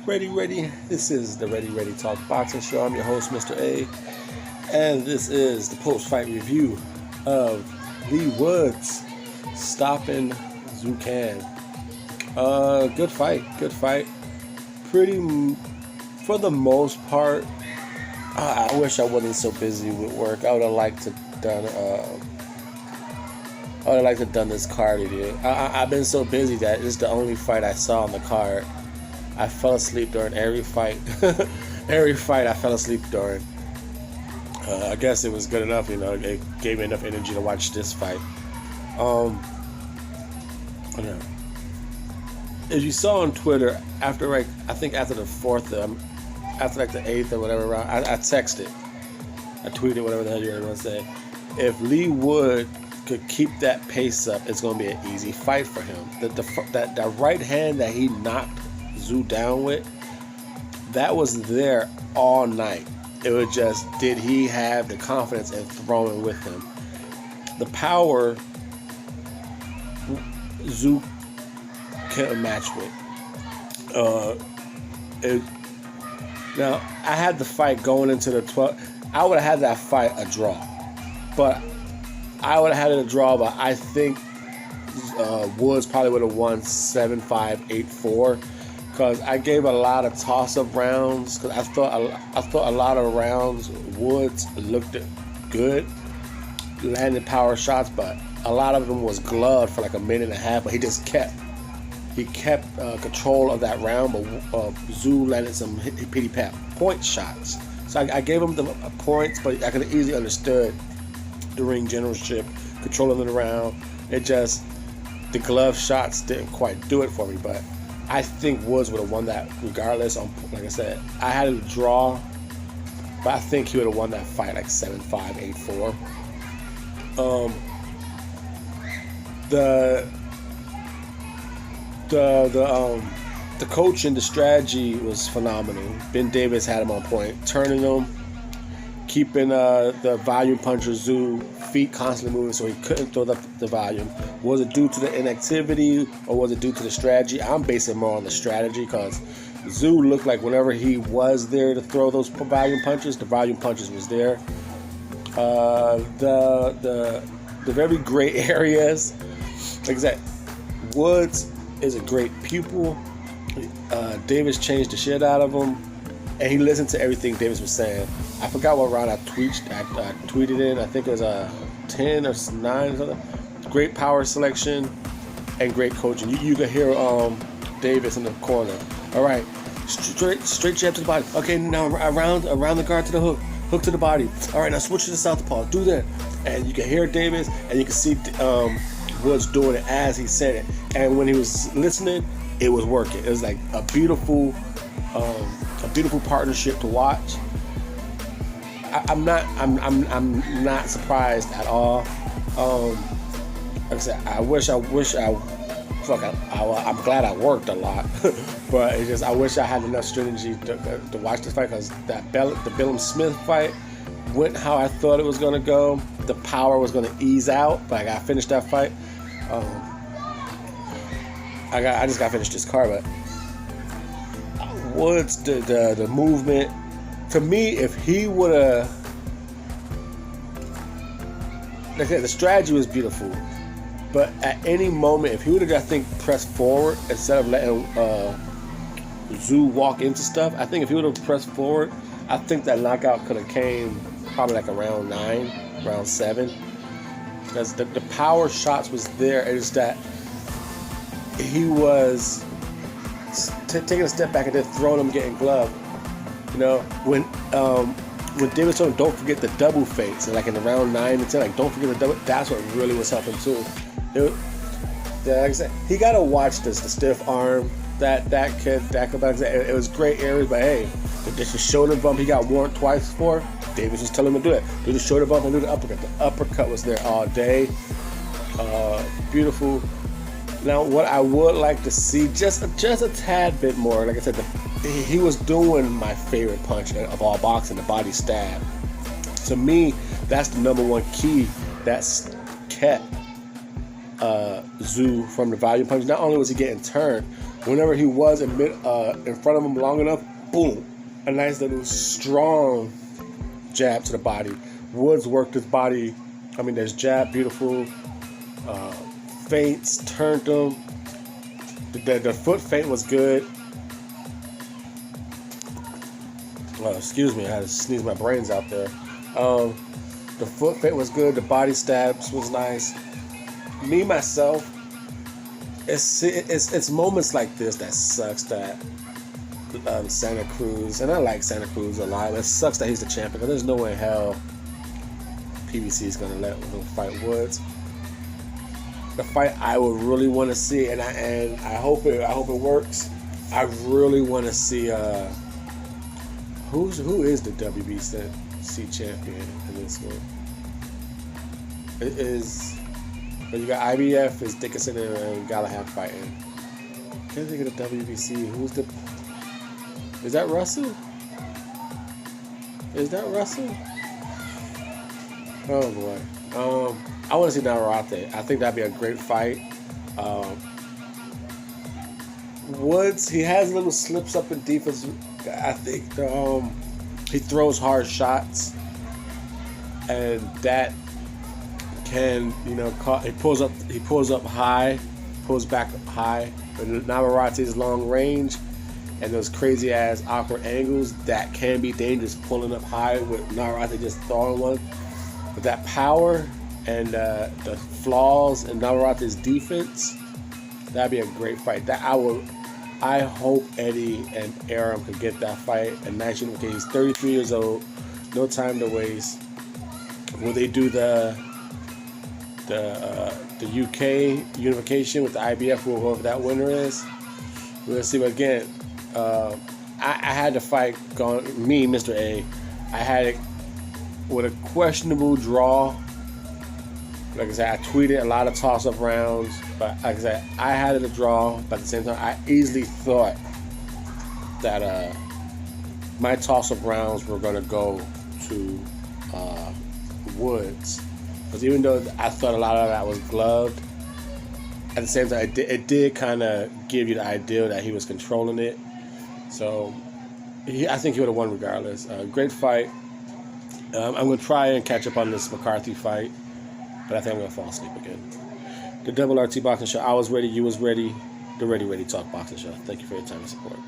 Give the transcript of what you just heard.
Ready. This is the Ready Talk Boxing Show. I'm your host, Mr.A. And this is the post-fight review of Leigh Wood's stopping Zhu Can. Good fight. Pretty, for the most part. I wish I wasn't so busy with work. I would have liked to done this card today. I've been so busy that it's the only fight I saw on the card. I fell asleep during every fight. Every fight I fell asleep during. I guess it was good enough, it gave me enough energy to watch this fight. As you saw on Twitter, after the fourth, after the eighth or whatever round, I texted. I tweeted, whatever the hell you were going to say. If Leigh Wood could keep that pace up, it's going to be an easy fight for him. That right hand that he knocked Zhu down with, that was there all night. It was just, did he have the confidence in throwing with him? The power Zhu can't match with. Now, I had the fight going into the 12th. I would have had that fight a draw. But I would have had it a draw, but I think Woods probably would have won 7-5, 8-4. Because I gave a lot of toss-up rounds. Because I thought a lot of rounds Woods looked good, landed power shots, but a lot of them was gloved for like a minute and a half. But he just kept control of that round. But Zhu landed some hitty-pat point shots. So I gave him the points, but I could have easily understood the ring generalship, controlling the round. It just, the glove shots didn't quite do it for me. But I think Woods would have won that regardless. Like I said, I had a draw, but I think he would have won that fight like 7-5, 8-4. The coaching, the strategy was phenomenal. Ben Davis had him on point, turning him, keeping the volume puncher Zhu feet constantly moving so he couldn't throw up the volume. Was it due to the inactivity or was it due to the strategy? I'm basing more on the strategy because Zhu looked like whenever he was there to throw those volume punches, the volume punches was there. The very gray areas, like I said, Woods is a great pupil. Davis changed the shit out of him, and he listened to everything Davis was saying. I forgot what round I tweeted in. I think it was 10 or 9 or something. Great power selection and great coaching. You could hear Davis in the corner. All right, straight jab to the body. Okay, now around the guard to the hook to the body. All right, now switch to the southpaw. Do that, and you can hear Davis, and you can see Woods doing it as he said it. And when he was listening, it was working. It was like a beautiful partnership to watch. I'm not surprised at all. Like I said, I'm glad I worked a lot, but it's just I wish I had enough strategy to watch this fight because the Billum Smith fight went how I thought it was going to go. The power was going to ease out, but I got to finish that fight. I just got to finish this card, but Woods, the movement, to me, if he would have, like I said, the strategy was beautiful, but at any moment, if he would have, I think, pressed forward instead of letting Zhu walk into stuff, I think if he would have pressed forward, I think that knockout could have came probably like around 9, round 7, because the power shots was there. It's that he was taking a step back and then throwing him, getting gloved. When Davis told him, don't forget the double fakes, and like in the round 9 and 10, like don't forget the double. That's what really was helping too. Like I said, he got to watch this, the stiff arm. That kid, it was great areas, but hey, this is shoulder bump he got warned twice for. Davis was telling him to do it. Do the shoulder bump and do the uppercut. The uppercut was there all day. Beautiful. Now, what I would like to see just a tad bit more, like I said, he was doing my favorite punch of all boxing, the body stab. To me, that's the number one key that's kept Zhu from the volume punch. Not only was he getting turned, whenever he was in front of him long enough, boom, a nice little strong jab to the body. Woods worked his body. I mean, there's jab, beautiful. Feints, turned him. The foot feint was good. Excuse me, I had to sneeze my brains out there. The foot feint was good. The body stabs was nice. Me, myself, it's moments like this that sucks that Santa Cruz, and I like Santa Cruz a lot. It sucks that he's the champion, because there's no way in hell PBC is going to let him fight Woods. The fight I would really want to see, and I hope it works. I really want to see who is the WBC champion in this one. It is. But you got IBF is Dickinson and Galahad fighting. Can't think of the WBC. Who's the? Is that Russell? Is that Russell? Oh boy. I want to see Navarrete. I think that'd be a great fight. Woods, he has little slips up in defense. I think he throws hard shots, and that can, he pulls up high, pulls back up high. But Navarrete's long range and those crazy ass awkward angles, that can be dangerous, pulling up high with Navarrete just throwing one. But that power and the flaws in Navarrete's defense, that'd be a great fight. I hope Eddie and Aram could get that fight. And National, okay, he's 33 years old, no time to waste. Will they do the UK unification with the IBF, whoever that winner is? We'll see. But again, I had the fight going. Me, Mr.A, I had it with a questionable draw. Like I said, I tweeted a lot of toss-up rounds, but like I said, I had it a draw. But at the same time, I easily thought that my toss-up rounds were going to go to Woods. Because even though I thought a lot of that was gloved, at the same time, it did kind of give you the idea that he was controlling it. So I think he would have won regardless. Great fight. I'm going to try and catch up on this McCarthy fight, but I think I'm going to fall asleep again. The Double RT Boxing Show. I was ready. You was ready. The Ready Talk Boxing Show. Thank you for your time and support.